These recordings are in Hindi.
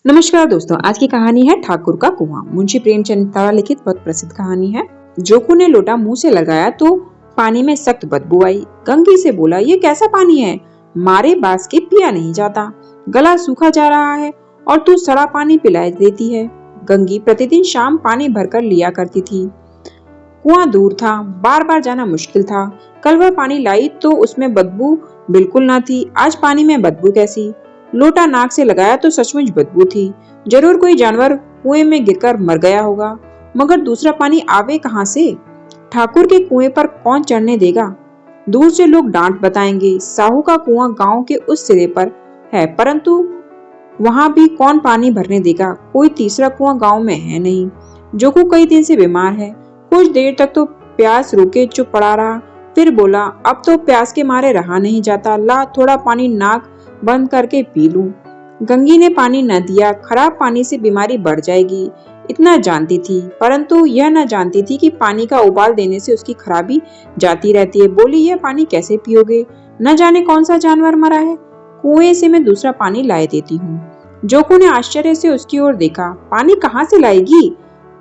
नमस्कार दोस्तों, आज की कहानी है ठाकुर का कुआं। मुंशी प्रेमचंद द्वारा लिखित बहुत प्रसिद्ध कहानी है। जोकू ने लोटा मुंह से लगाया तो पानी में सख्त बदबू आई। गंगी से बोला, ये कैसा पानी है? मारे बास के पिया नहीं जाता, गला सूखा जा रहा है और तू सड़ा पानी पिला देती है। गंगी प्रतिदिन शाम पानी भरकर लिया करती थी। कुआं दूर था, बार बार जाना मुश्किल था। कल वह पानी लाई तो उसमें बदबू बिल्कुल ना थी। आज पानी में बदबू कैसी? लोटा नाक से लगाया तो सचमुच बदबू थी। जरूर कोई जानवर कुएं में गिरकर मर गया होगा, मगर दूसरा पानी आवे कहां से? ठाकुर के कुएं पर कौन चढ़ने देगा? दूर से लोग डांट बताएंगे। साहू का कुआं गांव के उस सिरे पर है, परंतु वहां भी कौन पानी भरने देगा? कोई तीसरा कुआं गांव में है नहीं। जोकू कई दिन से बीमार है। कुछ देर तक तो प्यास रोके चुप पड़ा रहा, फिर बोला, अब तो प्यास के मारे रहा नहीं जाता, ला थोड़ा पानी नाक बंद करके पी लूं। गंगी ने पानी न दिया। खराब पानी से बीमारी बढ़ जाएगी, इतना जानती थी, परंतु यह न जानती थी कि पानी का उबाल देने से उसकी खराबी जाती रहती है। बोली, यह पानी कैसे पियोगे? न जाने कौन सा जानवर मरा है, कुएं से मैं दूसरा पानी लाए देती हूँ। जोकू ने आश्चर्य से उसकी ओर देखा। पानी कहाँ से लाएगी?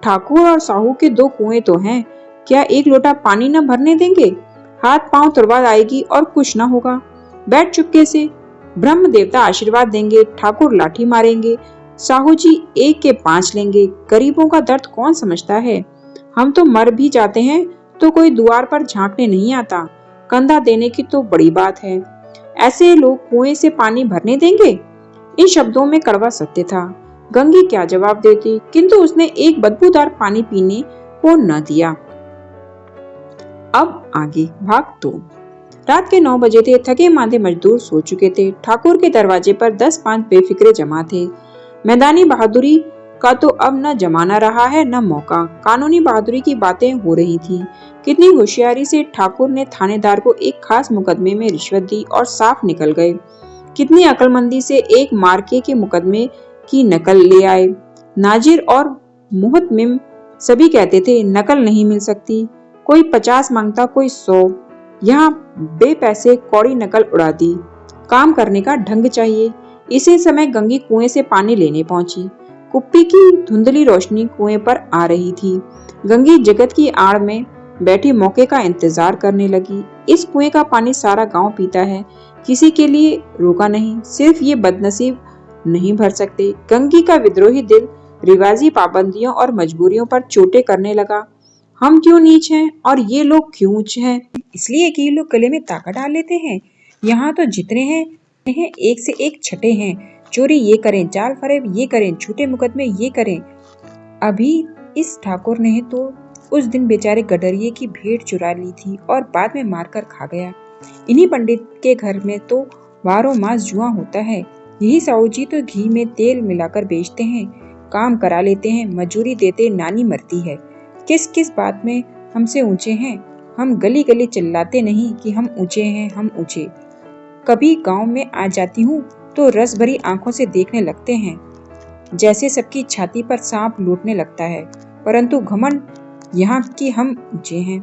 ठाकुर और साहू के दो कुएं तो हैं, क्या एक लोटा पानी न भरने देंगे? हाथ पांव तुड़वा आएगी और कुछ न होगा। बैठ चुपके से, ब्रह्म देवता आशीर्वाद देंगे, ठाकुर लाठी मारेंगे, साहू जी एक के 5 लेंगे। गरीबों का दर्द कौन समझता है? हम तो मर भी जाते हैं तो कोई द्वार पर झांकने नहीं आता, कंधा देने की तो बड़ी बात है। ऐसे लोग कुएं से पानी भरने देंगे? इन शब्दों में कड़वा सत्य था। गंगी क्या जवाब देती, किंतु उसने एक बदबूदार पानी पीने को न दिया। अब आगे भाग 2। रात के 9 बजे थे। थके मांदे मजदूर सो चुके थे। ठाकुर के दरवाजे पर 10-5 बेफिक्रे जमा थे। मैदानी बहादुरी का तो अब न जमाना रहा है न मौका। कानूनी बहादुरी की बातें हो रही थी। कितनी होशियारी से ठाकुर ने थानेदार को एक खास मुकदमे में रिश्वत दी और साफ निकल गए। कितनी अक्लमंदी से एक मार्के के मुकदमे की नकल ले आए। नाजिर और मुहतमिम सभी कहते थे नकल नहीं मिल सकती। कोई 50 मांगता, कोई 100। यहाँ बेपैसे कौड़ी नकल उड़ा दी। काम करने का ढंग चाहिए। इसी समय गंगी कुएं से पानी लेने पहुंची। कुप्पी की धुंधली रोशनी कुएं पर आ रही थी। गंगी जगत की आड़ में बैठी मौके का इंतजार करने लगी। इस कुएं का पानी सारा गांव पीता है, किसी के लिए रोका नहीं, सिर्फ ये बदनसीब नहीं भर सकते। गंगी का विद्रोही दिल रिवाजी पाबंदियों और मजबूरियों पर चोटें करने लगा। हम क्यों नीच हैं और ये लोग क्यों ऊंच हैं? इसलिए कि ये लोग गले में ताका डाल लेते हैं। यहाँ तो जितने हैं एक से एक छठे हैं। चोरी ये करें, जाल फरेब ये करें, झूठे मुकदमे ये करें। अभी इस ठाकुर ने तो उस दिन बेचारे गडरिये की भेंट चुरा ली थी और बाद में मारकर खा गया। इन्हीं पंडित के घर में तो बारह मास जुआ होता है। यही साहू जी तो घी में तेल मिलाकर बेचते हैं, काम करा लेते हैं, मजूरी देते नानी मरती है। किस किस बात में हमसे ऊंचे हैं? हम गली गली चिल्लाते नहीं कि हम ऊंचे हैं, हम ऊंचे। कभी गांव में आ जाती हूँ तो रस भरी आंखों से देखने लगते हैं, जैसे सबकी छाती पर सांप लूटने लगता है, परंतु घमंड यहाँ कि हम ऊंचे हैं।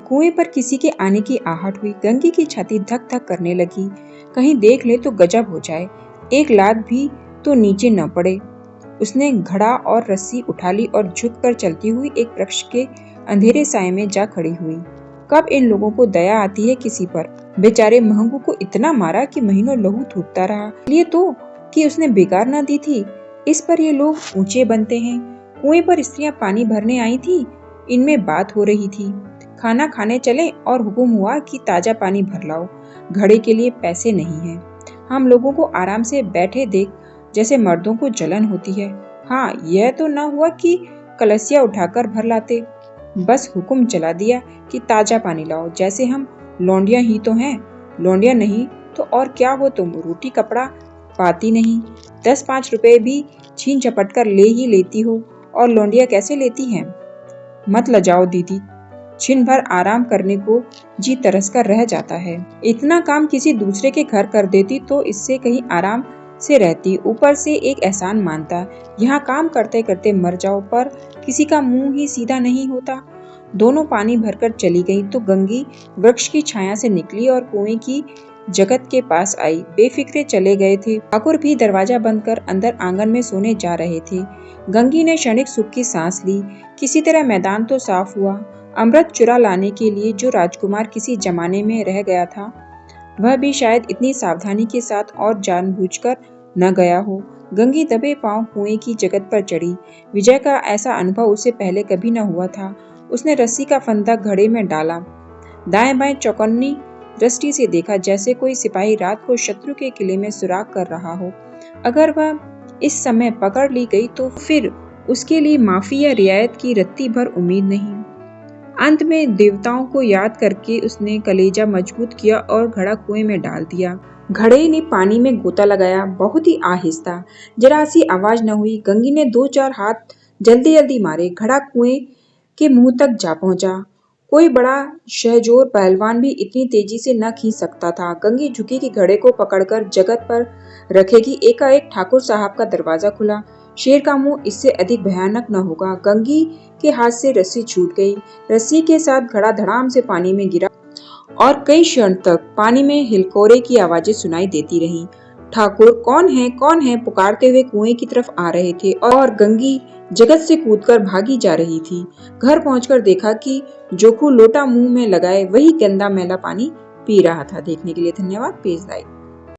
कुएं पर किसी के आने की आहट हुई। गंगी की छाती धक धक करने लगी। कहीं देख ले तो गजब हो जाए, एक लात भी तो नीचे न पड़े। उसने घड़ा और रस्सी उठा ली और झुककर चलती हुई एक वृक्ष के अंधेरे साए में जा खड़ी हुई। कब इन लोगों को दया आती है किसी पर? बेचारे महंगू को इतना मारा कि महीनों लहू थूकता रहा, लिए तो कि उसने बेकार न दी थी। इस पर ये लोग ऊंचे बनते हैं। कुएं पर स्त्रियां पानी भरने आई थी, इनमें बात हो रही थी। खाना खाने चले और हुक्म हुआ कि ताजा पानी भर लाओ, घड़े के लिए पैसे नहीं है। हम लोगों को आराम से बैठे देख जैसे मर्दों को जलन होती है। हाँ, यह तो न हुआ कि कलसिया उठाकर भर लाते, बस हुक्म चला दिया कि ताजा पानी लाओ, जैसे हम लौंडिया ही तो हैं। लौंडिया नहीं तो और क्या हो तुम? रोटी कपड़ा पाती नहीं, 10-5 रुपए भी छीन झपट कर ले ही लेती हो, और लौंडिया कैसे लेती हैं? मत लजाओ दीदी, छिन भर आराम करने को जी तरस कर रह जाता है। इतना काम किसी दूसरे के घर कर देती तो इससे कहीं आराम से रहती, ऊपर से एक एहसान मानता। यहाँ काम करते करते मर जाओ, पर किसी का मुंह ही सीधा नहीं होता। दोनों पानी भरकर चली गई तो गंगी वृक्ष की छाया से निकली और कुएं की जगत के पास आई। बेफिक्रे चले गए थे। ठाकुर भी दरवाजा बंद कर अंदर आंगन में सोने जा रहे थे। गंगी ने क्षणिक सुख की सांस ली। किसी तरह मैदान तो साफ हुआ। अमृत चुरा लाने के लिए जो राजकुमार किसी जमाने में रह गया था, वह भी शायद इतनी सावधानी के साथ और जानबूझकर न गया हो। गंगी दबे पांव कुएं की जगत पर चढ़ी। विजय का ऐसा अनुभव उससे पहले कभी न हुआ था। उसने रस्सी का फंदा घड़े में डाला, दाएं बाएं चौकन्नी दृष्टि से देखा, जैसे कोई सिपाही रात को शत्रु के किले में सुराग कर रहा हो। अगर वह इस समय पकड़ ली गई तो फिर उसके लिए माफी या रियायत की रत्ती भर उम्मीद नहीं। अंत में देवताओं को याद करके उसने कलेजा मजबूत किया और घड़ा कुएं में डाल दिया। घड़े ने पानी में गोता लगाया, बहुत ही आहिस्ता, जरा सी आवाज न हुई। गंगी ने 2-4 हाथ जल्दी जल्दी मारे। घड़ा कुएं के मुंह तक जा पहुंचा। कोई बड़ा शहजोर पहलवान भी इतनी तेजी से न खींच सकता था। गंगी झुकी कि घड़े को पकड़कर जगत पर रखेगी। एकाएक ठाकुर साहब का दरवाजा खुला। शेर का मुंह इससे अधिक भयानक न होगा। गंगी के हाथ से रस्सी छूट गई। रस्सी के साथ घड़ा धड़ाम से पानी में गिरा और कई क्षण तक पानी में हिलकोरे की आवाजें सुनाई देती रहीं। ठाकुर कौन है पुकारते हुए कुएं की तरफ आ रहे थे और गंगी जगत से कूदकर भागी जा रही थी। घर पहुंचकर देखा कि जोखू लोटा मुंह में लगाए वही गंदा मैला पानी पी रहा था। देखने के लिए धन्यवाद। Page like.